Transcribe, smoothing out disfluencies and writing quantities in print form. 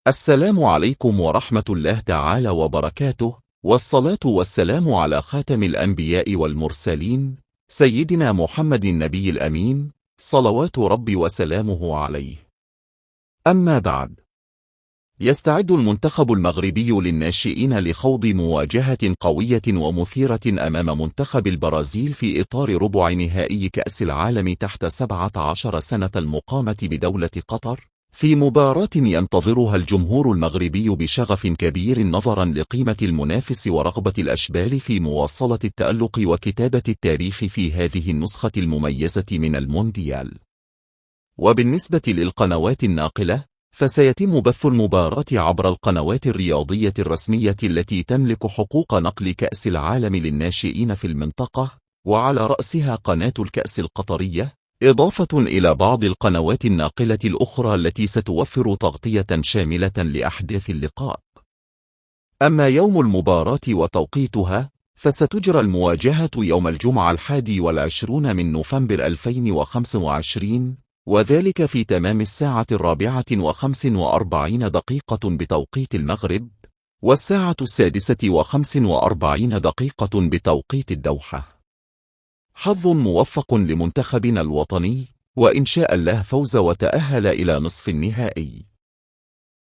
السلام عليكم ورحمة الله تعالى وبركاته، والصلاة والسلام على خاتم الأنبياء والمرسلين سيدنا محمد النبي الأمين، صلوات ربي وسلامه عليه. أما بعد، يستعد المنتخب المغربي للناشئين لخوض مواجهة قوية ومثيرة أمام منتخب البرازيل في إطار ربع نهائي كأس العالم تحت 17 سنة المقامة بدولة قطر، في مباراة ينتظرها الجمهور المغربي بشغف كبير نظرا لقيمة المنافس ورغبة الأشبال في مواصلة التألق وكتابة التاريخ في هذه النسخة المميزة من المونديال. وبالنسبة للقنوات الناقلة، فسيتم بث المباراة عبر القنوات الرياضية الرسمية التي تملك حقوق نقل كأس العالم للناشئين في المنطقة، وعلى رأسها قناة الكأس القطرية، إضافة إلى بعض القنوات الناقلة الأخرى التي ستوفر تغطية شاملة لأحداث اللقاء. أما يوم المباراة وتوقيتها، فستجرى المواجهة يوم الجمعة 21 من نوفمبر 2025، وذلك في تمام 4:45 بتوقيت المغرب، 6:45 بتوقيت الدوحة. حظ موفق لمنتخبنا الوطني، وإن شاء الله فوز وتأهل إلى نصف النهائي.